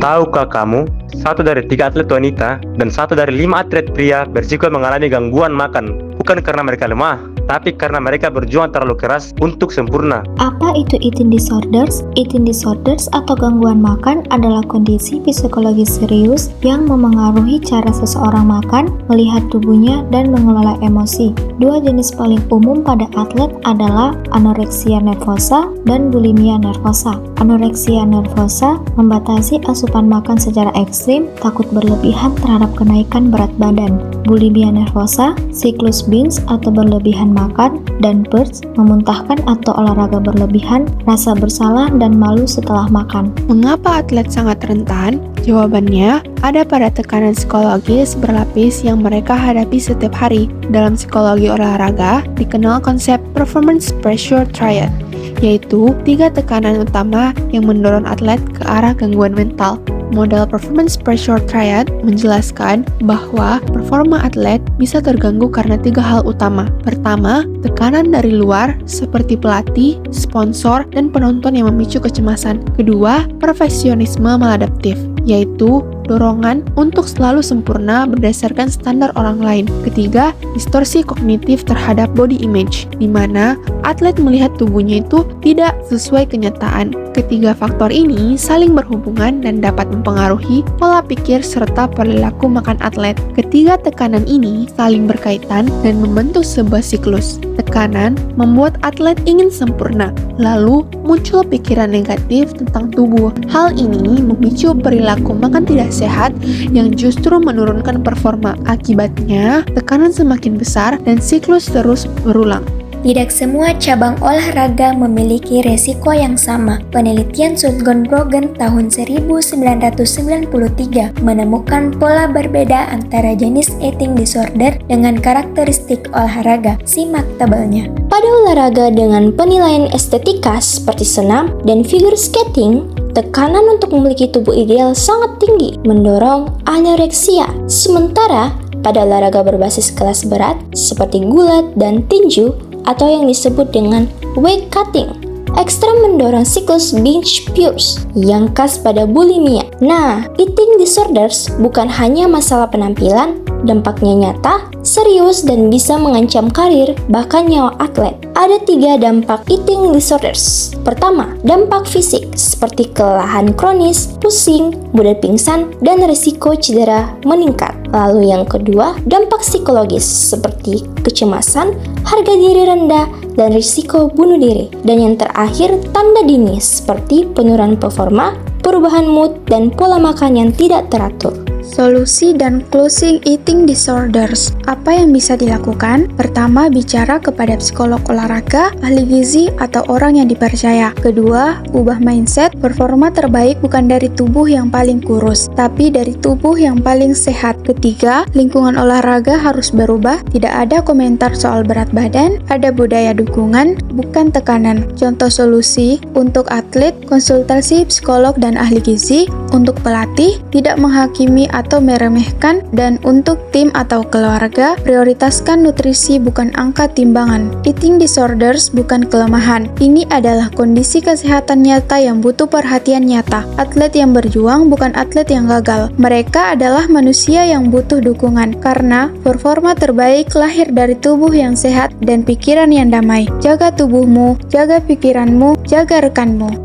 Tahukah kamu, 1 dari 3 atlet wanita dan 1 dari 5 atlet pria berisiko mengalami gangguan makan, bukan karena mereka lemah, tapi karena mereka berjuang terlalu keras untuk sempurna. Apa itu eating disorders? Eating disorders atau gangguan makan adalah kondisi psikologis serius yang memengaruhi cara seseorang makan, melihat tubuhnya, dan mengelola emosi. 2 jenis paling umum pada atlet adalah anoreksia nervosa dan bulimia nervosa. Anoreksia nervosa membatasi asupan makan secara ekstrim, takut berlebihan terhadap kenaikan berat badan. Bulimia nervosa, siklus binge atau berlebihan makan, dan purge, memuntahkan atau olahraga berlebihan, rasa bersalah dan malu setelah makan. Mengapa atlet sangat rentan? Jawabannya ada pada tekanan psikologis berlapis yang mereka hadapi setiap hari. Dalam psikologi olahraga, dikenal konsep performance pressure triad, yaitu 3 tekanan utama yang mendorong atlet ke arah gangguan mental. Model performance pressure triad menjelaskan bahwa performa atlet bisa terganggu karena 3 hal utama. Pertama, tekanan dari luar seperti pelatih, sponsor, dan penonton yang memicu kecemasan. Kedua, perfeksionisme maladaptif, yaitu dorongan untuk selalu sempurna berdasarkan standar orang lain. Ketiga, distorsi kognitif terhadap body image, di mana atlet melihat tubuhnya itu tidak sesuai kenyataan. Ketiga faktor ini saling berhubungan dan dapat mempengaruhi pola pikir serta perilaku makan atlet. Ketiga tekanan ini saling berkaitan dan membentuk sebuah siklus. Tekanan membuat atlet ingin sempurna, lalu muncul pikiran negatif tentang tubuh. Hal ini memicu perilaku makan tidak sehat yang justru menurunkan performa. Akibatnya, tekanan semakin besar dan siklus terus berulang. Tidak semua cabang olahraga memiliki resiko yang sama. Penelitian Sundgren-Brogen tahun 1993 menemukan pola berbeda antara jenis eating disorder dengan karakteristik olahraga. Simak tabelnya. Pada olahraga dengan penilaian estetika seperti senam dan figure skating, tekanan untuk memiliki tubuh ideal sangat tinggi, mendorong anoreksia. Sementara pada olahraga berbasis kelas berat seperti gulat dan tinju, atau yang disebut dengan weight cutting, ekstrem mendorong siklus binge purge yang khas pada bulimia. Nah, eating disorders bukan hanya masalah penampilan, dampaknya nyata, serius, dan bisa mengancam karir, bahkan nyawa atlet. Ada 3 dampak eating disorders. Pertama, dampak fisik seperti kelelahan kronis, pusing, mudah pingsan, dan risiko cedera meningkat. Lalu yang kedua, dampak psikologis seperti kecemasan, harga diri rendah, dan risiko bunuh diri. Dan yang terakhir, tanda dini seperti penurunan performa, perubahan mood, dan pola makan yang tidak teratur. Solusi dan closing eating disorders. Apa yang bisa dilakukan? Pertama, bicara kepada psikolog olahraga, ahli gizi, atau orang yang dipercaya. Kedua, ubah mindset. Performa terbaik bukan dari tubuh yang paling kurus, tapi dari tubuh yang paling sehat. Ketiga, lingkungan olahraga harus berubah. Tidak ada komentar soal berat badan, ada budaya dukungan, bukan tekanan. Contoh solusi untuk atlet, konsultasi psikolog dan ahli gizi. Untuk pelatih, tidak menghakimi atau meremehkan, dan untuk tim atau keluarga, prioritaskan nutrisi bukan angka timbangan. Eating disorders bukan kelemahan. Ini adalah kondisi kesehatan nyata yang butuh perhatian nyata. Atlet yang berjuang bukan atlet yang gagal. Mereka adalah manusia yang butuh dukungan, karena performa terbaik lahir dari tubuh yang sehat dan pikiran yang damai. Jaga tubuhmu, jaga pikiranmu, jaga rekanmu.